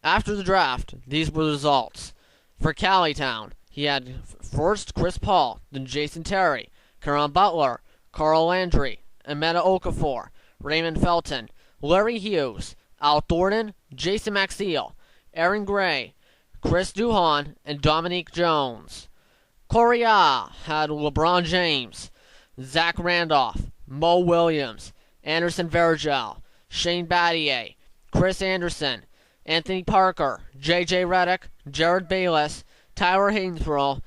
After the draft, these were the results. For Callitown, he had first Chris Paul, then Jason Terry, Caron Butler, Carl Landry, Amanda Okafor, Raymond Felton, Larry Hughes, Al Thornton, Jason Maxiel, Aaron Gray, Chris Duhon, and Dominique Jones. Korea had LeBron James, Zach Randolph, Mo Williams, Anderson Varejao, Shane Battier, Chris Anderson, Anthony Parker, J.J. Redick, Jared Bayless, Tyler Hainsborough,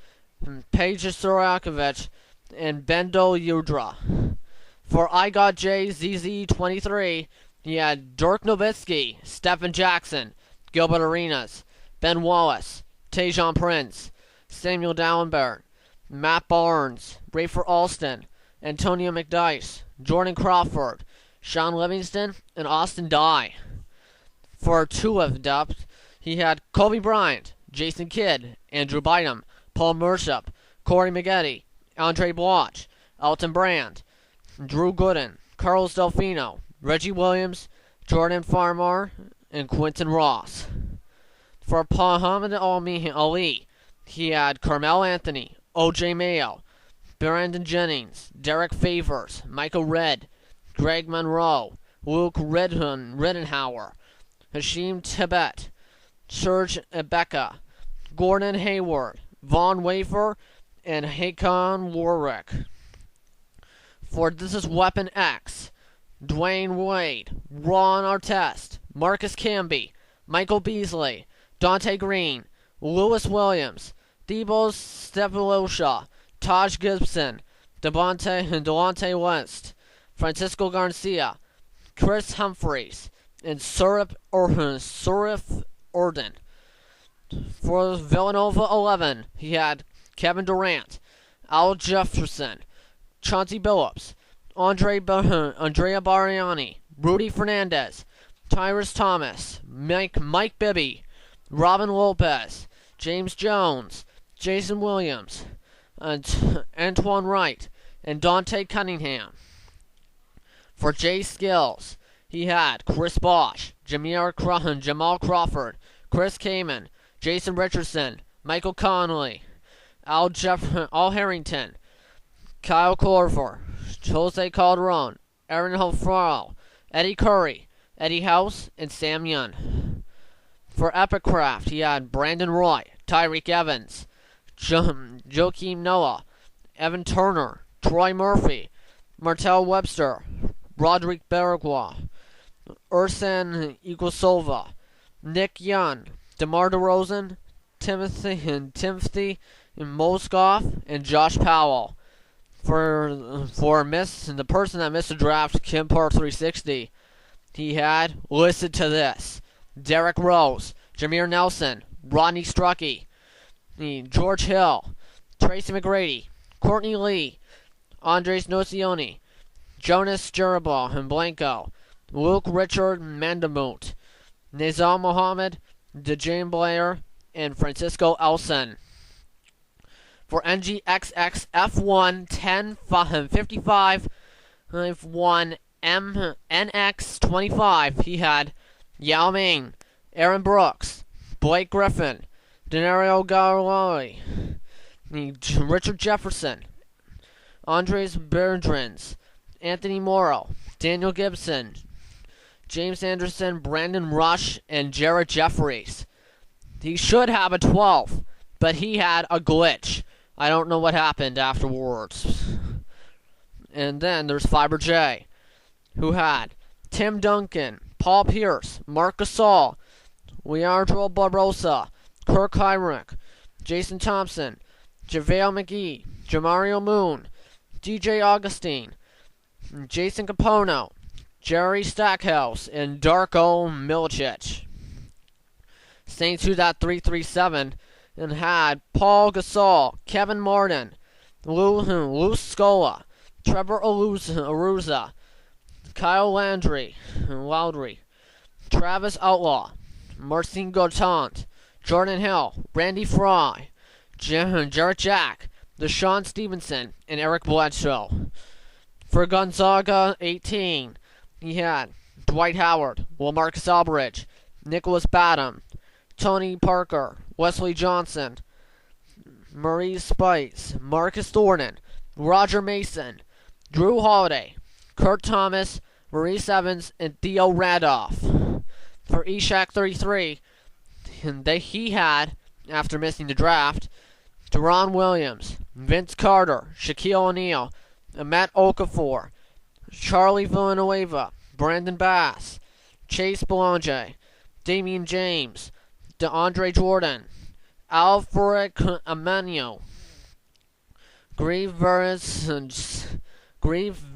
Paige Sorokovich, and Bendo Udra. For I Got J ZZ23, he had Dirk Nowitzki, Stephen Jackson, Gilbert Arenas, Ben Wallace, Tajon Prince, Samuel Dallenberg, Matt Barnes, Rafer Alston, Antonio McDyess, Jordan Crawford, Sean Livingston, and Austin Dye. For two of depth, he had Kobe Bryant, Jason Kidd, Andrew Bynum, Paul Millsap, Corey Maggette, Andre Bloch, Elton Brand, Drew Gooden, Carlos Delfino, Reggie Williams, Jordan Farmar, and Quentin Ross. For Muhammad Ali, he had Carmelo Anthony, O.J. Mayo, Brandon Jennings, Derek Favors, Michael Redd, Greg Monroe, Luke Riddenhauer, Hashim Tibet, Serge Ibaka, Gordon Hayward, Von Wafer, and Hakon Warwick. For This Is Weapon X, Dwayne Wade, Ron Artest, Marcus Camby, Michael Beasley, Dante Green, Lewis Williams, Debo Stepilosha, Taj Gibson, Delonte West, Francisco Garcia, Chris Humphreys, and Surif Orden. For Villanova 11, he had Kevin Durant, Al Jefferson, Chauncey Billups, Andrea Bargnani, Rudy Fernandez, Tyrus Thomas, Mike Bibby, Robin Lopez, James Jones, Jason Williams, Antoine Wright, and Dante Cunningham. For Jay Skills, he had Chris Bosh, Jamal Crawford, Chris Kaman, Jason Richardson, Michael Conley, Al Harrington, Kyle Korver, Jose Calderon, Aaron Hofrau, Eddie Curry, Eddie House, and Sam Young. For Epicraft, he had Brandon Roy, Tyreek Evans, Joakim Noah, Evan Turner, Troy Murphy, Martell Webster, Roderick Bergua, Ursan Iglesova, Nick Young, DeMar DeRozan, Timothy Mozgov, and Josh Powell. For the person that missed the draft, Kim Park 360, he had listed to this: Derrick Rose, Jameer Nelson, Rodney Struckey, George Hill, Tracy McGrady, Courtney Lee, Andres Nocioni, Jonas Jerabal and Blanco, Luke Richard Mandamut, Nizam Mohammed, DeJane Blair, and Francisco Elson. For NGXX F1 1055 1 NX25, he had Yao Ming, Aaron Brooks, Blake Griffin, Denario Galway, Richard Jefferson, Andres Berdrans, Anthony Morrow, Daniel Gibson, James Anderson, Brandon Rush, and Jared Jeffries. He should have a 12, but he had a glitch. I don't know what happened afterwards. And then there's Fiber J, who had Tim Duncan, Paul Pierce, Marc Gasol, Leandro Barbosa, Kirk Heinrich, Jason Thompson, JaVale McGee, Jamario Moon, DJ Augustine, Jason Capono, Jerry Stackhouse, and Darko Milicic. Saints who that 337 and had Paul Gasol, Kevin Martin, Lou Scola, Trevor Aruza, Kyle Landry, Travis Outlaw, Marcin Gaudant, Jordan Hill, Randy Fry, Jarrett Jack, Deshaun Stevenson, and Eric Bledsoe. For Gonzaga 18, he had Dwight Howard, Lamarcus Aldridge, Nicholas Batum, Tony Parker, Wesley Johnson, Maurice Spice, Marcus Thornton, Roger Mason, Drew Holiday, Kurt Thomas, Maurice Evans, and Theo Radoff. For Eshak 33, he had, after missing the draft, Deron Williams, Vince Carter, Shaquille O'Neal, Matt Okafor, Charlie Villanueva, Brandon Bass, Chase Belanger, Damian James, DeAndre Jordan, Alfred Amano, Grieve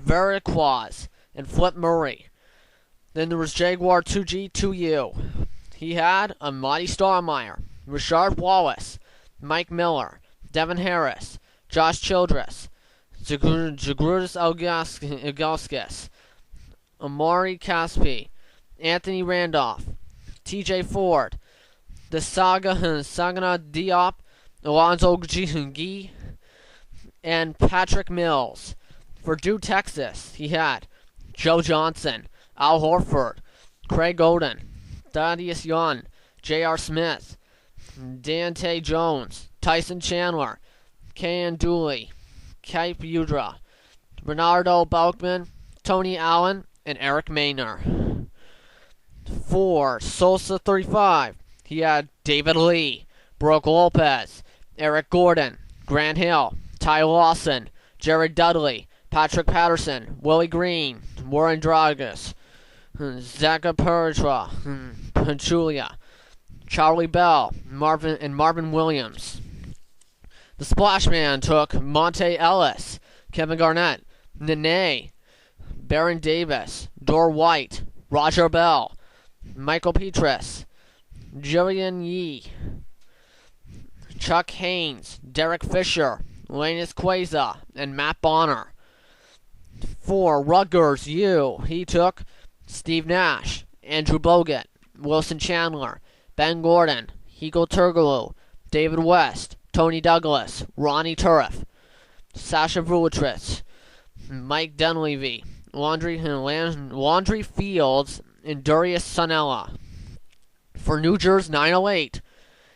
Veriquaz, and Flip Murray. Then there was Jaguar 2G 2U. He had a Mighty Stoudemire, Rashard Wallace, Mike Miller, Devin Harris, Josh Childress, Jagrudis Ilgauskas, Amari Caspi, Anthony Randolph, TJ Ford, the Sagana Diop, Alonzo Gee, and Patrick Mills. For Duke, Texas, he had Joe Johnson, Al Horford, Craig Oden, Thaddeus Young, J.R. Smith, Dante Jones, Tyson Chandler, Kayan Dooley, Kip Udrah, Bernardo Balkman, Tony Allen, and Eric Maynor. For Sosa 35, he had David Lee, Brooke Lopez, Eric Gordon, Grant Hill, Ty Lawson, Jared Dudley, Patrick Patterson, Willie Green, Warren Dragus, Zaka Pertra, Pachulia, Charlie Bell, Marvin Williams. The Splash Man took Monte Ellis, Kevin Garnett, Nene, Baron Davis, Dor White, Roger Bell, Michael Petras, Jillian Yee, Chuck Haynes, Derek Fisher, Lanus Queza, and Matt Bonner. For Rutgers U, he took Steve Nash, Andrew Bogut, Wilson Chandler, Ben Gordon, Hiko Turkoglu, David West, Tony Douglas, Ronnie Turf, Sasha Vulitrich, Mike Dunleavy, Laundry Fields, and Darius Sanella. For New Jersey 908,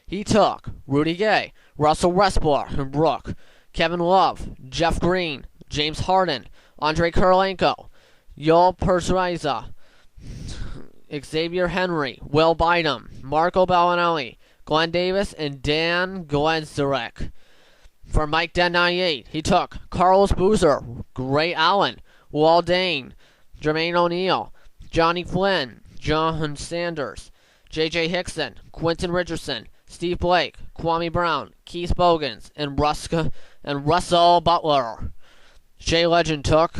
he took Rudy Gay, Russell Westbrook, Brooke, Kevin Love, Jeff Green, James Harden, Andre Kirilenko, Yoel Pershriza, Xavier Henry, Will Bynum, Marco Bellinelli, Glenn Davis, and Dan Glenzarek. For Mike Den 98, he took Carlos Boozer, Ray Allen, Wal Dane, Jermaine O'Neal, Johnny Flynn, John Sanders, J.J. Hickson, Quentin Richardson, Steve Blake, Kwame Brown, Keith Bogans, and Russell Butler. Jay Legend took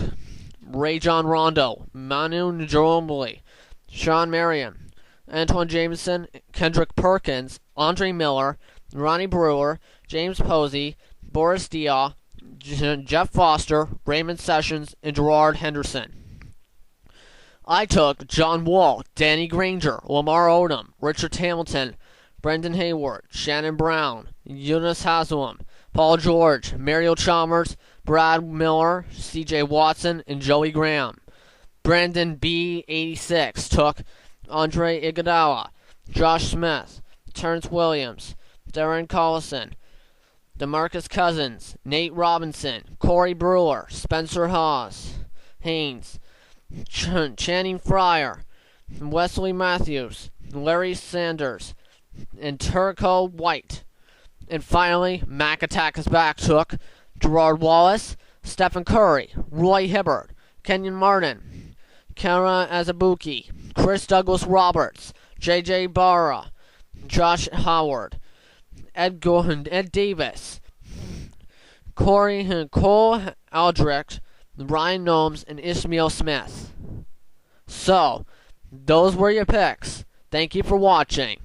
Ray John Rondo, Manu Ginobili, Sean Marion, Antoine Jameson, Kendrick Perkins, Andre Miller, Ronnie Brewer, James Posey, Boris Diaw, Jeff Foster, Raymond Sessions, and Gerard Henderson. I took John Wall, Danny Granger, Lamar Odom, Richard Hamilton, Brendan Hayward, Shannon Brown, Eunice Haslam, Paul George, Mario Chalmers, Brad Miller, C.J. Watson, and Joey Graham. Brandon B. 86 took Andre Iguodala, Josh Smith, Terrence Williams, Darren Collison, DeMarcus Cousins, Nate Robinson, Corey Brewer, Spencer Haynes, Channing Fryer, Wesley Matthews, Larry Sanders, and Turco White. And finally, Mac Attack is back took Gerard Wallace, Stephen Curry, Roy Hibbert, Kenyon Martin, Kara Azabuki, Chris Douglas Roberts, J.J. Barra, Josh Howard, Ed Davis, Cole Aldrich, Ryan Gnomes, and Ishmael Smith. So, those were your picks. Thank you for watching.